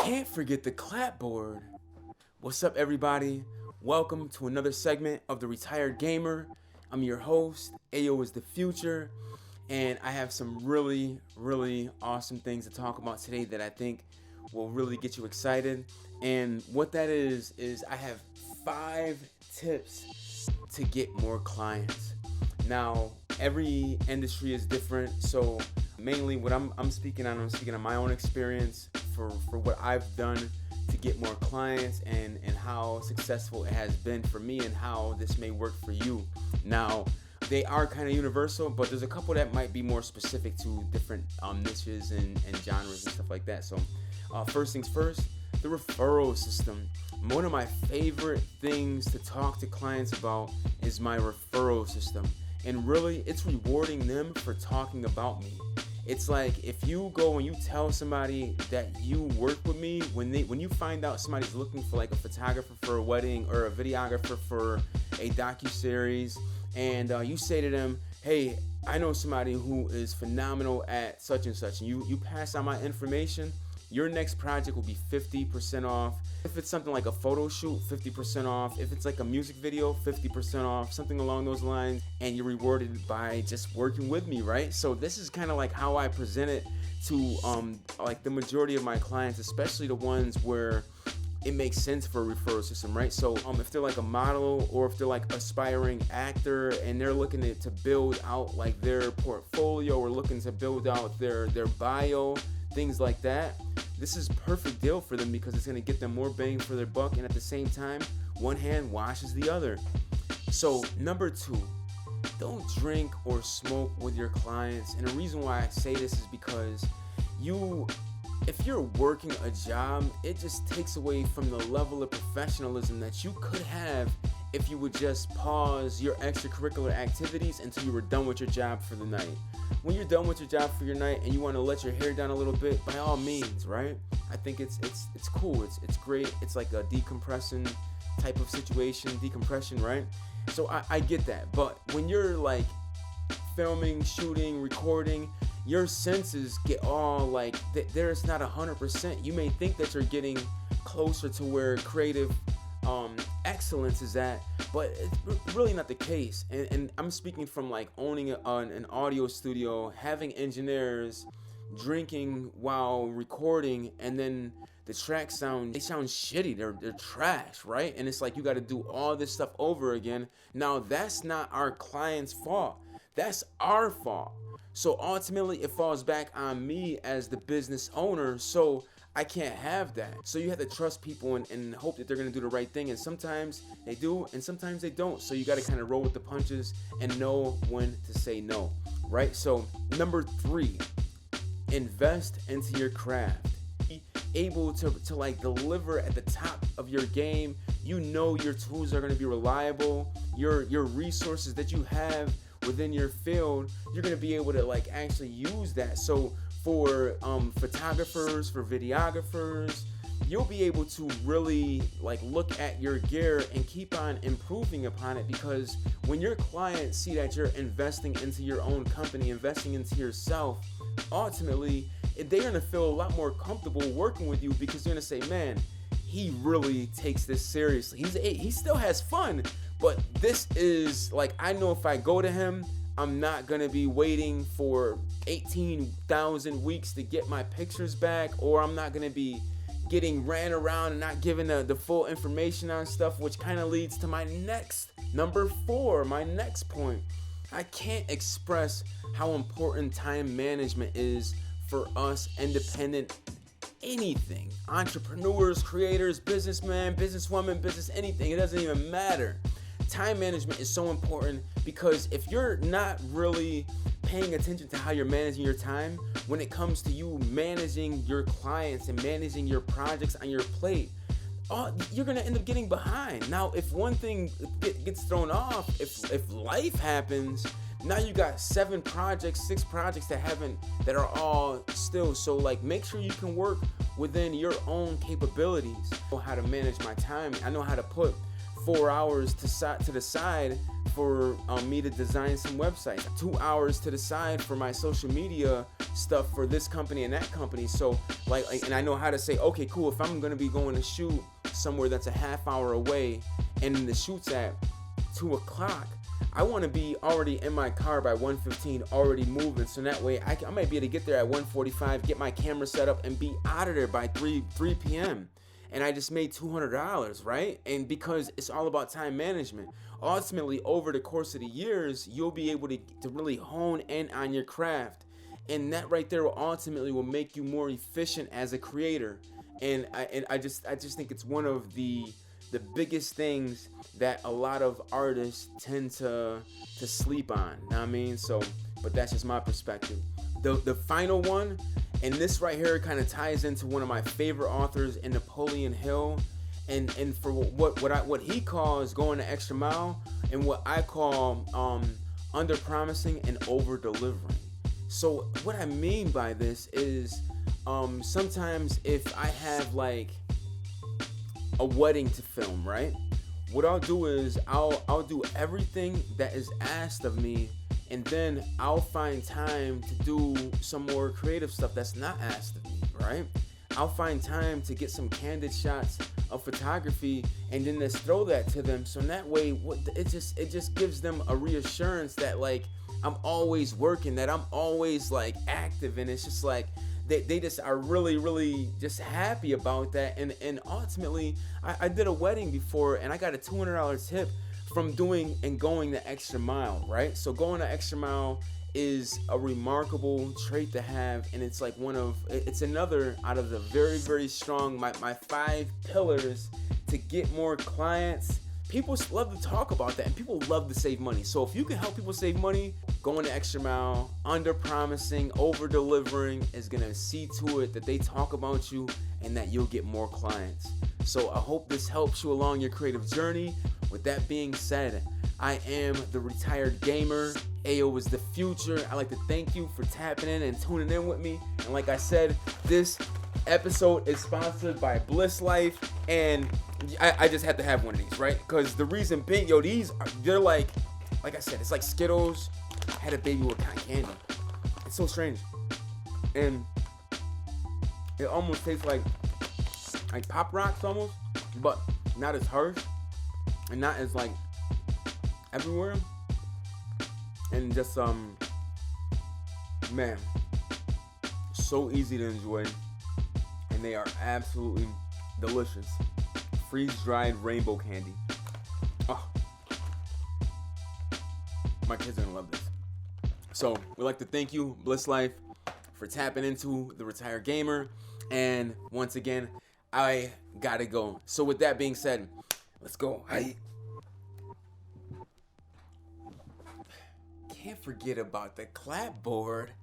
Can't forget the clapboard. What's up, everybody? Welcome to another segment of The Retired Gamer. I'm your host, Ayo is the future, and I have some really awesome things to talk about today that I think will really get you excited. And what that is I have 5 tips to get more clients. Now, every industry is different, so mainly what I'm speaking on my own experience for what I've done to get more clients and how successful it has been for me and how this may work for you. Now, they are kind of universal, but there's a couple that might be more specific to different niches and genres and stuff like that. So first things first, the referral system. One of my favorite things to talk to clients about is my referral system. And really, it's rewarding them for talking about me. It's like if you go and you tell somebody that you work with me, when you find out somebody's looking for like a photographer for a wedding or a videographer for a docuseries, and you say to them, hey, I know somebody who is phenomenal at such and such, and you pass on my information, your next project will be 50% off. If it's something like a photo shoot, 50% off. If it's like a music video, 50% off, something along those lines, and you're rewarded by just working with me, right? So this is kind of like how I present it to like the majority of my clients, especially the ones where it makes sense for a referral system, right? So if they're like a model or if they're like aspiring actor and they're looking to build out like their portfolio or looking to build out their bio, things like that, this is a perfect deal for them because it's going to get them more bang for their buck, and at the same time, one hand washes the other. So number 2, don't drink or smoke with your clients. And the reason why I say this is because if you're working a job, it just takes away from the level of professionalism that you could have if you would just pause your extracurricular activities until you were done with your job for the night. When you're done with your job for your night and you want to let your hair down a little bit, by all means, right? I think it's cool. It's great. It's like a decompressing type of situation, decompression, right? So I get that. But when you're like filming, shooting, recording, your senses get all like there's not 100%. You may think that you're getting closer to where creative excellence is at, but it's really not the case. And I'm speaking from like owning an audio studio, having engineers, drinking while recording, and then the tracks sound shitty. They're trash, right? And it's like you got to do all this stuff over again. Now that's not our client's fault. That's our fault. So ultimately, it falls back on me as the business owner. So I can't have that. So you have to trust people and hope that they're going to do the right thing. And sometimes they do, and sometimes they don't. So you got to kind of roll with the punches and know when to say no, right? So number 3, invest into your craft. Be able to like deliver at the top of your game. You know your tools are going to be reliable. Your resources that you have within your field, you're going to be able to like actually use that. So for photographers, for videographers, you'll be able to really like look at your gear and keep on improving upon it, because when your clients see that you're investing into your own company, investing into yourself, ultimately they're going to feel a lot more comfortable working with you, because they're going to say, man, he really takes this seriously. He still has fun, but this is like, I know if I go to him, I'm not going to be waiting for 18,000 weeks to get my pictures back, or I'm not going to be getting ran around and not given the full information on stuff, which kind of leads to my number 4, my next point. I can't express how important time management is for us independent anything. Entrepreneurs, creators, businessmen, businesswomen, business anything. It doesn't even matter. Time management is so important, because if you're not really paying attention to how you're managing your time when it comes to you managing your clients and managing your projects on your plate, you're going to end up getting behind. Now, if one thing gets thrown off, if life happens, now you got 6 projects that are all still. So like, make sure you can work within your own capabilities. I know how to manage my time. I know how to put 4 hours to the side for me to design some websites, 2 hours to the side for my social media stuff for this company and that company. So like, and I know how to say, okay, cool, if I'm gonna be going to shoot somewhere that's a half hour away and the shoot's at 2 o'clock, I want to be already in my car by 1:15, already moving, so that way I might be able to get there at 1:45, get my camera set up, and be out of there by 3 p.m. And I just made $200, right? And because it's all about time management, ultimately over the course of the years, you'll be able to really hone in on your craft, and that right there will ultimately make you more efficient as a creator. And I just think it's one of the biggest things that a lot of artists tend to sleep on. Know what I mean? So, but that's just my perspective. The final one, and this right here kind of ties into one of my favorite authors, in Napoleon Hill, and for what he calls going the extra mile, and what I call under promising and over delivering. So what I mean by this is sometimes if I have like a wedding to film, right? What I'll do is I'll do everything that is asked of me, and then I'll find time to do some more creative stuff that's not asked of me, right? I'll find time to get some candid shots of photography and then just throw that to them. So in that way, it just gives them a reassurance that like I'm always working, that I'm always like active, and it's just like they just are really, really just happy about that. And ultimately, I did a wedding before, and I got a $200 tip from doing and going the extra mile, right? So going the extra mile is a remarkable trait to have, and it's like it's another out of the very, very strong, my 5 pillars to get more clients. People love to talk about that, and people love to save money. So if you can help people save money, going the extra mile, under promising, over delivering is gonna see to it that they talk about you and that you'll get more clients. So I hope this helps you along your creative journey. With that being said, I am the Retired Gamer. Ayo is the future. I'd like to thank you for tapping in and tuning in with me. And like I said, this episode is sponsored by Bliss Life, and I just had to have one of these, right? Because the reason being, they're like I said, it's like Skittles had a baby with cotton candy. It's so strange, and it almost tastes like Pop Rocks almost, but not as harsh and not as like everywhere, and just man, so easy to enjoy, and they are absolutely delicious. Freeze-dried rainbow candy. Oh, my kids are gonna love this. So we'd like to thank you, Bliss Life, for tapping into the Retired Gamer. And once again, I gotta go. So with that being said, let's go. I can't forget about the clapboard.